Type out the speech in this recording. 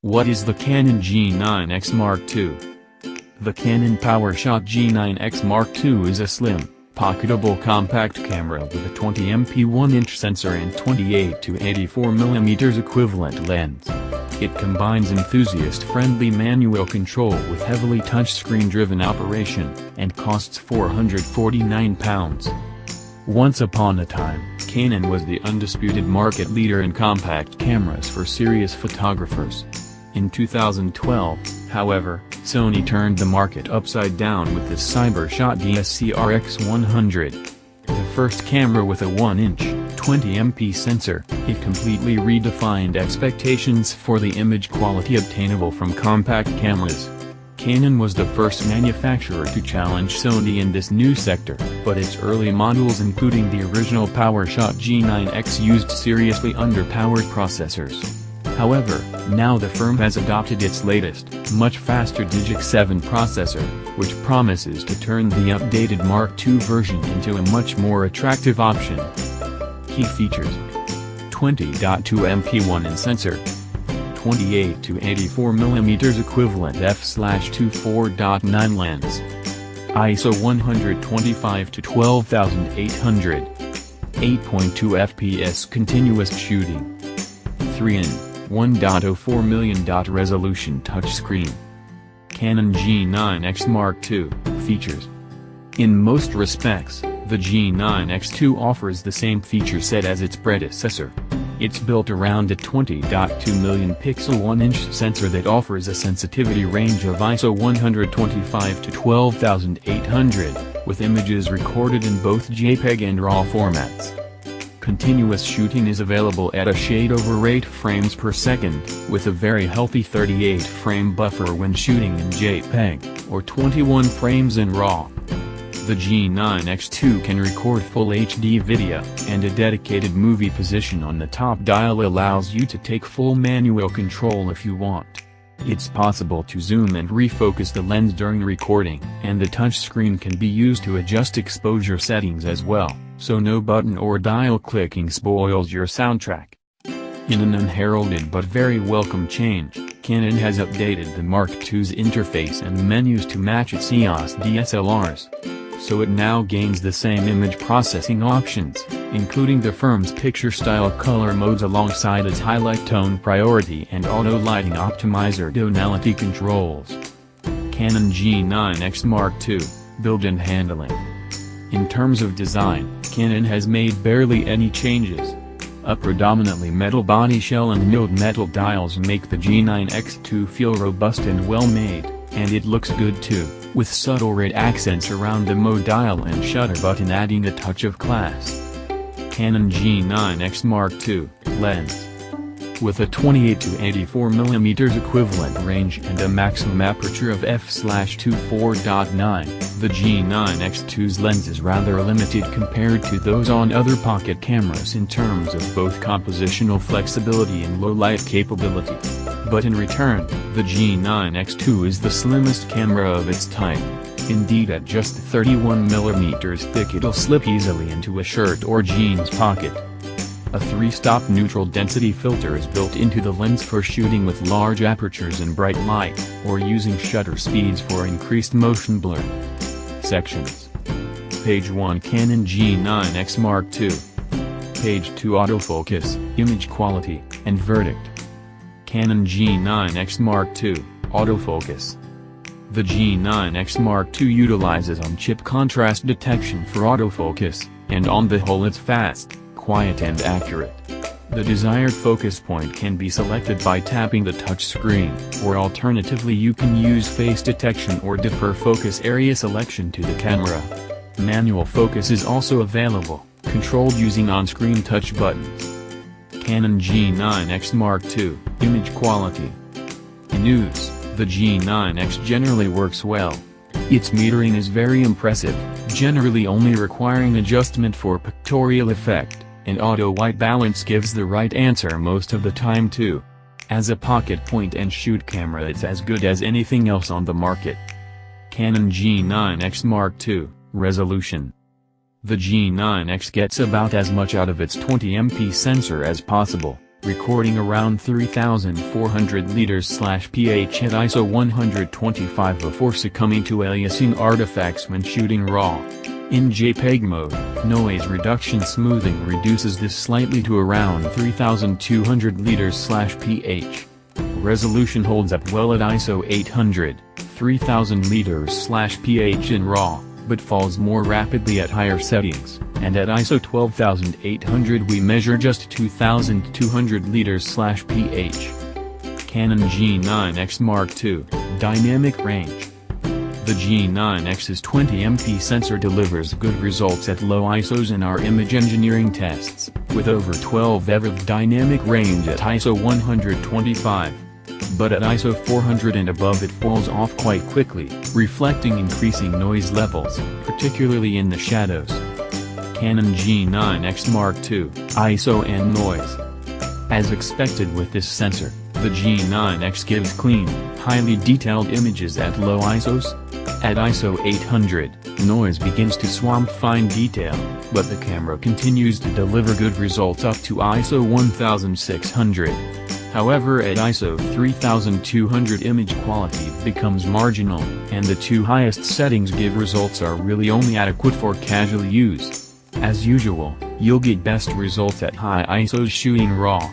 What is the Canon G9X Mark II? The Canon PowerShot G9X Mark II is a slim, pocketable compact camera with a 20MP 1-inch sensor and 28 to 84mm equivalent lens. It combines enthusiast-friendly manual control with heavily touchscreen-driven operation, and costs £449. Once upon a time, Canon was the undisputed market leader in compact cameras for serious photographers. In 2012, however, Sony turned the market upside down with the CyberShot DSC-RX100. The first camera with a 1-inch, 20MP sensor, it completely redefined expectations for the image quality obtainable from compact cameras. Canon was the first manufacturer to challenge Sony in this new sector, but its early models including the original PowerShot G9X used seriously underpowered processors. However, now the firm has adopted its latest, much faster Digic 7 processor, which promises to turn the updated Mark II version into a much more attractive option. Key features: 20.2MP 1-inch sensor, 28 to 84mm equivalent f/2.4.9 lens, ISO 125 to 12800, 8.2 fps continuous shooting, 3 in 1.04 million resolution touchscreen. Canon G9X Mark II. Features. In most respects, the G9X2 offers the same feature set as its predecessor. It's built around a 20.2 million pixel 1-inch sensor that offers a sensitivity range of ISO 125 to 12800, with images recorded in both JPEG and RAW formats. Continuous shooting is available at a shade over 8 frames per second, with a very healthy 38-frame buffer when shooting in JPEG, or 21 frames in RAW. The G9X2 can record Full HD video, and a dedicated movie position on the top dial allows you to take full manual control if you want. It's possible to zoom and refocus the lens during recording, and the touchscreen can be used to adjust exposure settings as well, so no button or dial clicking spoils your soundtrack. In an unheralded but very welcome change, Canon has updated the Mark II's interface and menus to match its EOS DSLRs. So it now gains the same image processing options, including the firm's picture-style color modes alongside its highlight tone priority and auto lighting optimizer tonality controls. Canon G9X Mark II, build and handling. In terms of design, Canon has made barely any changes. A predominantly metal body shell and milled metal dials make the G9X2 feel robust and well-made, and it looks good too, with subtle red accents around the mode dial and shutter button adding a touch of class. Canon G9X Mark II, lens. With a 28 to 84mm equivalent range and a maximum aperture of f/2.4.9, the G9X2's lens is rather limited compared to those on other pocket cameras in terms of both compositional flexibility and low light capability. But in return, the G9X2 is the slimmest camera of its type. Indeed, at just 31mm thick it'll slip easily into a shirt or jeans pocket. A 3-stop neutral density filter is built into the lens for shooting with large apertures in bright light, or using shutter speeds for increased motion blur. Sections. Page 1 Canon G9X Mark II. Page 2 Autofocus, Image Quality, and Verdict. Canon G9X Mark II, Autofocus. The G9X Mark II utilizes on-chip contrast detection for autofocus, and on the whole it's fast, quiet and accurate. The desired focus point can be selected by tapping the touchscreen, or alternatively you can use face detection or defer focus area selection to the camera. Manual focus is also available, controlled using on-screen touch buttons. Canon G9X Mark II, Image Quality. In use, the G9X generally works well. Its metering is very impressive, generally only requiring adjustment for pictorial effect, and auto white balance gives the right answer most of the time too. As a pocket point and shoot camera it's as good as anything else on the market. Canon G9X Mark II, Resolution. The G9X gets about as much out of its 20MP sensor as possible, recording around 3,400 liters/ph at ISO 125 before succumbing to aliasing artifacts when shooting RAW. In JPEG mode, noise reduction smoothing reduces this slightly to around 3,200 liters/ph. Resolution holds up well at ISO 800, 3,000 liters/ph in RAW, but falls more rapidly at higher settings, and at ISO 12,800 we measure just 2,200 liters/ph. Canon G9X Mark II, Dynamic Range. The G9X's 20MP sensor delivers good results at low ISOs in our image engineering tests, with over 12 ev of dynamic range at ISO 125. But at ISO 400 and above it falls off quite quickly, reflecting increasing noise levels, particularly in the shadows. Canon G9X Mark II, ISO and noise. As expected with this sensor, the G9X gives clean, highly detailed images at low ISOs. At ISO 800, noise begins to swamp fine detail, but the camera continues to deliver good results up to ISO 1600. However, at ISO 3200 image quality becomes marginal, and the two highest settings give results are really only adequate for casual use. As usual, you'll get best results at high ISOs shooting RAW.